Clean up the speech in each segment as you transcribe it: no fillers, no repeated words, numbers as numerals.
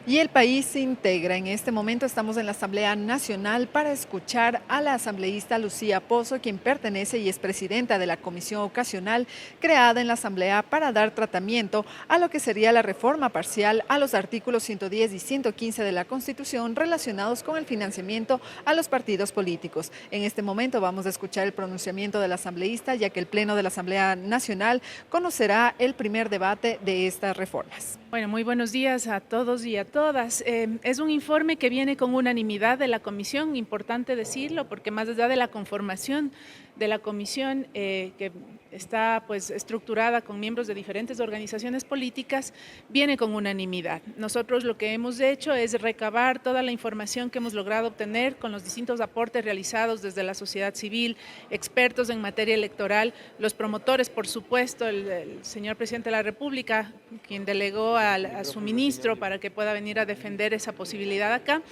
Y el país se integra. En este momento estamos en la Asamblea Nacional para escuchar a la asambleísta Lucía Pozo, quien pertenece y es presidenta de la comisión ocasional creada en la Asamblea para dar tratamiento a lo que sería la reforma parcial a los artículos 110 y 115 de la Constitución relacionados con el financiamiento a los partidos políticos. En este momento vamos a escuchar el pronunciamiento del asambleísta, ya que el Pleno de la Asamblea Nacional conocerá el primer debate de estas reformas. Bueno, muy buenos días a todos y a todas. Es un informe que viene con unanimidad de la comisión, importante decirlo, porque más allá de la conformación de la comisión, que está pues estructurada con miembros de diferentes organizaciones políticas, viene con unanimidad. Nosotros lo que hemos hecho es recabar toda la información que hemos logrado obtener con los distintos aportes realizados desde la sociedad civil, expertos en materia electoral, los promotores, por supuesto, el señor presidente de la República, quien delegó a su ministro para que pueda venir a defender esa posibilidad acá,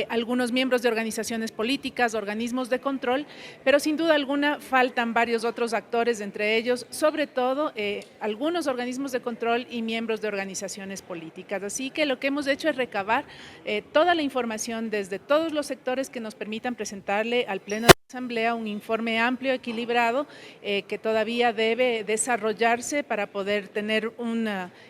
algunos miembros de organizaciones políticas, organismos de control, pero sin duda alguna faltan varios otros actores, entre ellos, sobre todo, algunos organismos de control y miembros de organizaciones políticas. Así que lo que hemos hecho es recabar toda la información desde todos los sectores que nos permitan presentarle al Pleno de la Asamblea un informe amplio, equilibrado, que todavía debe desarrollarse para poder tener un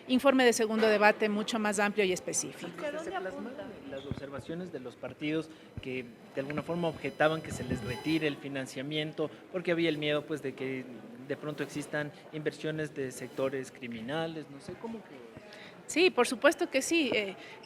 informe de segundo debate mucho más amplio y específico. Se plasmaron las observaciones de los partidos que de alguna forma objetaban que se les retire el financiamiento porque había el miedo pues de que de pronto existan inversiones de sectores criminales, no sé, ¿cómo que? Sí, por supuesto que sí.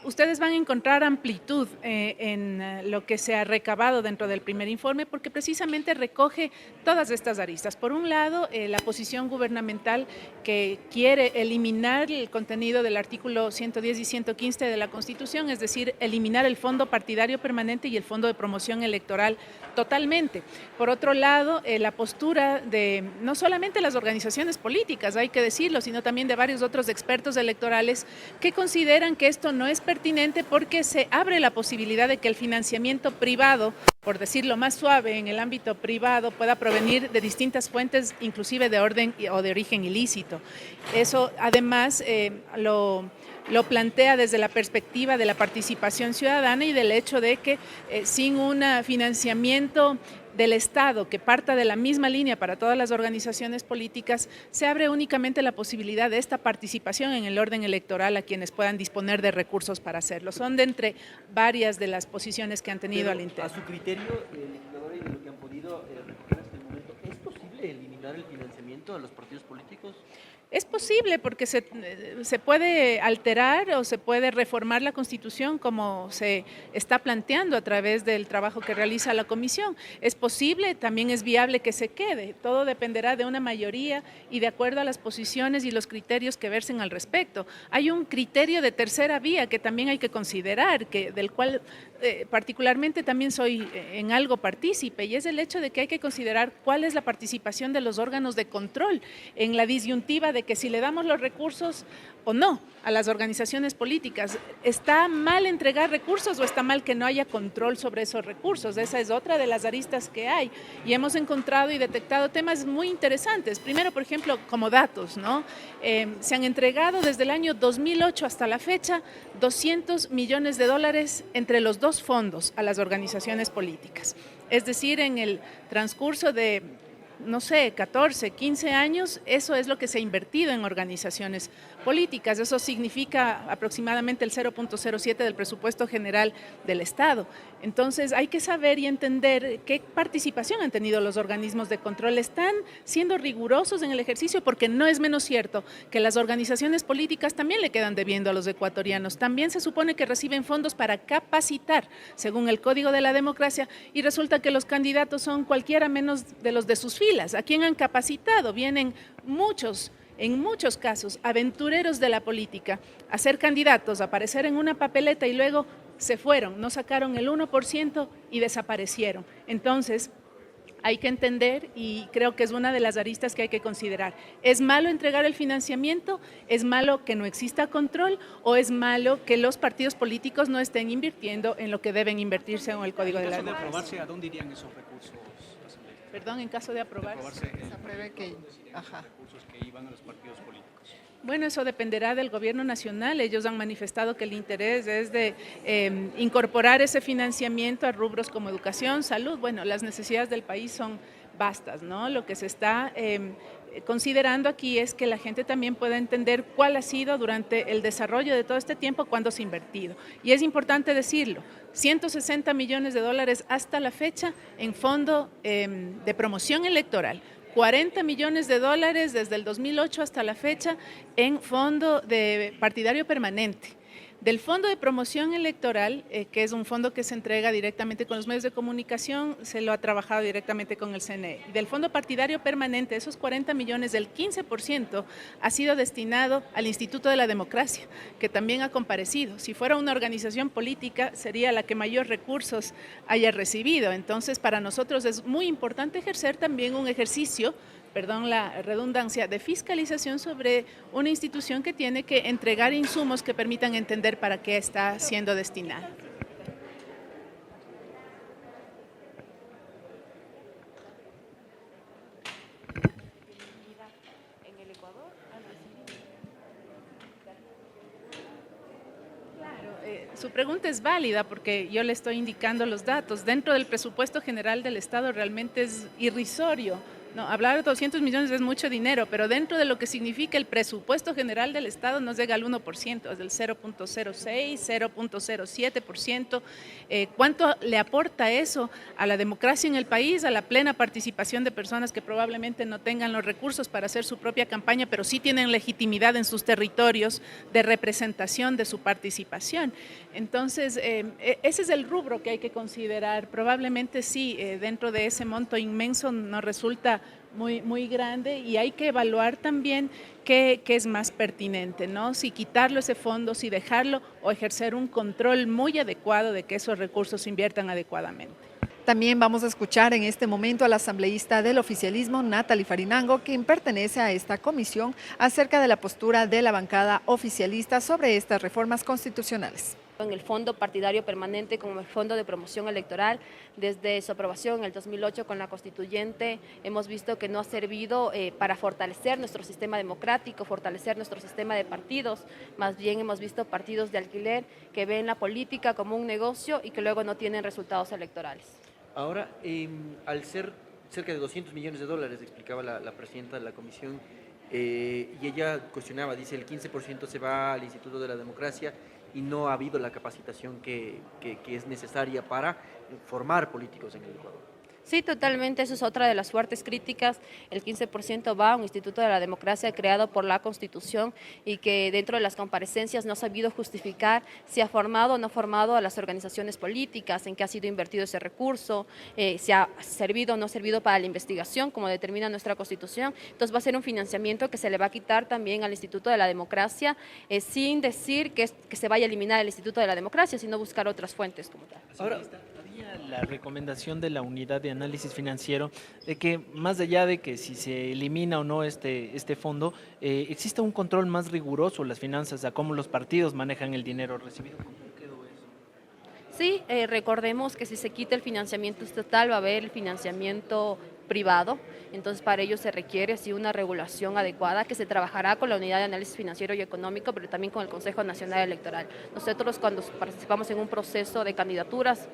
Ustedes van a encontrar amplitud en lo que se ha recabado dentro del primer informe, porque precisamente recoge todas estas aristas. Por un lado, la posición gubernamental que quiere eliminar el contenido del artículo 110 y 115 de la Constitución, es decir, eliminar el fondo partidario permanente y el fondo de promoción electoral totalmente. Por otro lado, la postura de no solamente las organizaciones políticas, hay que decirlo, sino también de varios otros expertos electorales que consideran que esto no es pertinente porque se abre la posibilidad de que el financiamiento privado, por decirlo más suave, en el ámbito privado pueda provenir de distintas fuentes, inclusive de orden o de origen ilícito. Eso además lo plantea desde la perspectiva de la participación ciudadana y del hecho de que sin un financiamiento del Estado que parta de la misma línea para todas las organizaciones políticas, se abre únicamente la posibilidad de esta participación en el orden electoral a quienes puedan disponer de recursos para hacerlo. Son de entre varias de las posiciones que han tenido al interno. A su criterio, legisladora, y de lo que han podido recoger hasta el momento, ¿es posible eliminar el financiamiento a los partidos políticos? Es posible porque se puede alterar o se puede reformar la Constitución como se está planteando a través del trabajo que realiza la Comisión. Es posible, también es viable que se quede. Todo dependerá de una mayoría y de acuerdo a las posiciones y los criterios que versen al respecto. Hay un criterio de tercera vía que también hay que considerar, del cual particularmente también soy en algo partícipe, y es el hecho de que hay que considerar cuál es la participación de los órganos de control en la disyuntiva de que si le damos los recursos o no a las organizaciones políticas. ¿Está mal entregar recursos o está mal que no haya control sobre esos recursos? Esa es otra de las aristas que hay y hemos encontrado y detectado temas muy interesantes. Primero, por ejemplo, como datos, ¿no? Se han entregado desde el año 2008 hasta la fecha 200 millones de dólares entre los dos fondos a las organizaciones políticas. Es decir, en el transcurso de no sé, 14, 15 años, eso es lo que se ha invertido en organizaciones políticas. Eso significa aproximadamente el 0.07 del presupuesto general del Estado. Entonces, hay que saber y entender qué participación han tenido los organismos de control. Están siendo rigurosos en el ejercicio porque no es menos cierto que las organizaciones políticas también le quedan debiendo a los ecuatorianos. También se supone que reciben fondos para capacitar, según el Código de la Democracia, y resulta que los candidatos son cualquiera menos de los de sus filas. ¿A quién han capacitado? Vienen muchos, en muchos casos, aventureros de la política a ser candidatos, a aparecer en una papeleta y luego se fueron, no sacaron el 1% y desaparecieron. Entonces, hay que entender, y creo que es una de las aristas que hay que considerar. ¿Es malo entregar el financiamiento? ¿Es malo que no exista control? ¿O es malo que los partidos políticos no estén invirtiendo en lo que deben invertirse según el Código de la Democracia? En caso de aprobarse, ¿a dónde irían esos recursos? Perdón, en caso de aprobarse. De aprobarse, recursos que iban a los partidos políticos. Bueno, eso dependerá del gobierno nacional. Ellos han manifestado que el interés es de incorporar ese financiamiento a rubros como educación, salud. Bueno, las necesidades del país son vastas, ¿no? Lo que se está considerando aquí es que la gente también pueda entender cuál ha sido durante el desarrollo de todo este tiempo, cuándo se ha invertido. Y es importante decirlo, 160 millones de dólares hasta la fecha en fondo de promoción electoral. 40 millones de dólares desde el 2008 hasta la fecha en fondo de partidario permanente. Del fondo de promoción electoral, que es un fondo que se entrega directamente con los medios de comunicación, se lo ha trabajado directamente con el CNE. Del fondo partidario permanente, esos 40 millones, del 15% ha sido destinado al Instituto de la Democracia, que también ha comparecido. Si fuera una organización política, sería la que mayor recursos haya recibido. Entonces, para nosotros es muy importante ejercer también un ejercicio, perdón la redundancia, de fiscalización sobre una institución que tiene que entregar insumos que permitan entender para qué está siendo destinada. Su pregunta es válida porque yo le estoy indicando los datos. Dentro del presupuesto general del Estado realmente es irrisorio. No, hablar de 200 millones es mucho dinero, pero dentro de lo que significa el presupuesto general del Estado nos llega al 1%, es del 0.06, 0.07%. ¿Cuánto le aporta eso a la democracia en el país, a la plena participación de personas que probablemente no tengan los recursos para hacer su propia campaña, pero sí tienen legitimidad en sus territorios de representación de su participación? Entonces, ese es el rubro que hay que considerar. Probablemente sí, dentro de ese monto inmenso nos resulta muy grande y hay que evaluar también qué es más pertinente, ¿no? Si quitarlo ese fondo, si dejarlo o ejercer un control muy adecuado de que esos recursos se inviertan adecuadamente. También vamos a escuchar en este momento a la asambleísta del oficialismo, Nathalie Farinango, quien pertenece a esta comisión, acerca de la postura de la bancada oficialista sobre estas reformas constitucionales. En el Fondo Partidario Permanente como el Fondo de Promoción Electoral, desde su aprobación en el 2008 con la Constituyente, hemos visto que no ha servido para fortalecer nuestro sistema democrático, fortalecer nuestro sistema de partidos. Más bien hemos visto partidos de alquiler que ven la política como un negocio y que luego no tienen resultados electorales. Ahora, al ser cerca de 200 millones de dólares, explicaba la presidenta de la comisión, y ella cuestionaba, dice, el 15% se va al Instituto de la Democracia y no ha habido la capacitación que es necesaria para formar políticos en el Ecuador. Sí, totalmente, eso es otra de las fuertes críticas. El 15% va a un Instituto de la Democracia creado por la Constitución y que dentro de las comparecencias no ha sabido justificar si ha formado o no formado a las organizaciones políticas, en qué ha sido invertido ese recurso, si ha servido o no servido para la investigación, como determina nuestra Constitución. Entonces va a ser un financiamiento que se le va a quitar también al Instituto de la Democracia, sin decir que se vaya a eliminar el Instituto de la Democracia, sino buscar otras fuentes como tal. Ahora, la recomendación de la unidad de análisis financiero de que más allá de que si se elimina o no este fondo, existe un control más riguroso en las finanzas, a cómo los partidos manejan el dinero recibido. ¿Cómo quedó eso? Sí, recordemos que si se quita el financiamiento estatal va a haber el financiamiento privado, entonces para ello se requiere sí una regulación adecuada que se trabajará con la Unidad de Análisis Financiero y Económico, pero también con el Consejo Nacional Electoral. Nosotros cuando participamos en un proceso de candidaturas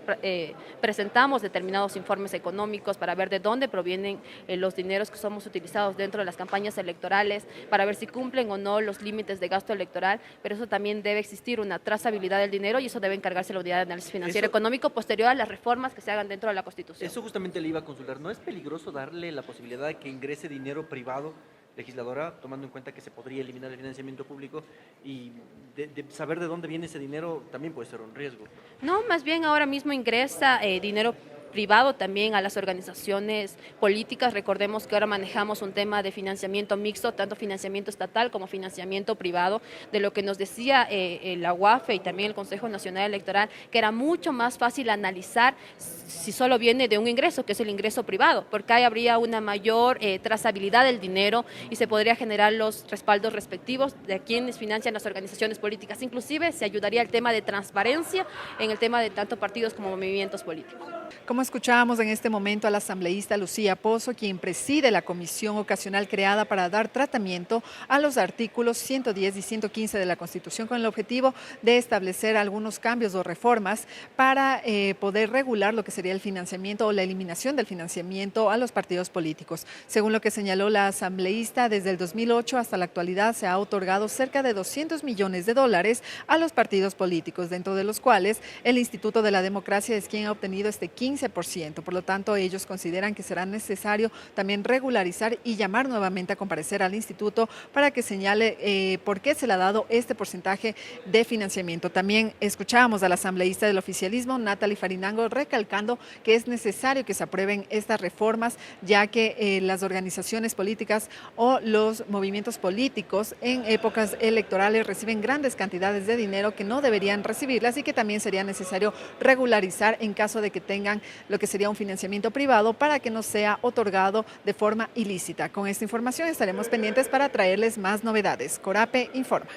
presentamos determinados informes económicos para ver de dónde provienen los dineros que somos utilizados dentro de las campañas electorales, para ver si cumplen o no los límites de gasto electoral, pero eso también debe existir una trazabilidad del dinero y eso debe encargarse la Unidad de Análisis Financiero y Económico posterior a las reformas que se hagan dentro de la Constitución. Eso justamente le iba a consultar. ¿No es peligroso darle la posibilidad de que ingrese dinero privado, legisladora, tomando en cuenta que se podría eliminar el financiamiento público y de saber de dónde viene ese dinero también puede ser un riesgo? No, más bien ahora mismo ingresa dinero privado también a las organizaciones políticas. Recordemos que ahora manejamos un tema de financiamiento mixto, tanto financiamiento estatal como financiamiento privado, de lo que nos decía la UAFE y también el Consejo Nacional Electoral, que era mucho más fácil analizar si solo viene de un ingreso, que es el ingreso privado, porque ahí habría una mayor trazabilidad del dinero y se podría generar los respaldos respectivos de quienes financian las organizaciones políticas. Inclusive se ayudaría al tema de transparencia en el tema de tanto partidos como movimientos políticos. Como escuchábamos en este momento a la asambleísta Lucía Pozo, quien preside la comisión ocasional creada para dar tratamiento a los artículos 110 y 115 de la Constitución con el objetivo de establecer algunos cambios o reformas para poder regular lo que sería el financiamiento o la eliminación del financiamiento a los partidos políticos. Según lo que señaló la asambleísta, desde el 2008 hasta la actualidad se ha otorgado cerca de 200 millones de dólares a los partidos políticos, dentro de los cuales el Instituto de la Democracia es quien ha obtenido este 15%. Por lo tanto, ellos consideran que será necesario también regularizar y llamar nuevamente a comparecer al instituto para que señale por qué se le ha dado este porcentaje de financiamiento. También escuchábamos a la asambleísta del oficialismo, Natalie Farinango, recalcando que es necesario que se aprueben estas reformas, ya que las organizaciones políticas o los movimientos políticos en épocas electorales reciben grandes cantidades de dinero que no deberían recibirlas y que también sería necesario regularizar en caso de que tengan lo que sería un financiamiento privado para que no sea otorgado de forma ilícita. Con esta información estaremos pendientes para traerles más novedades. Corape informa.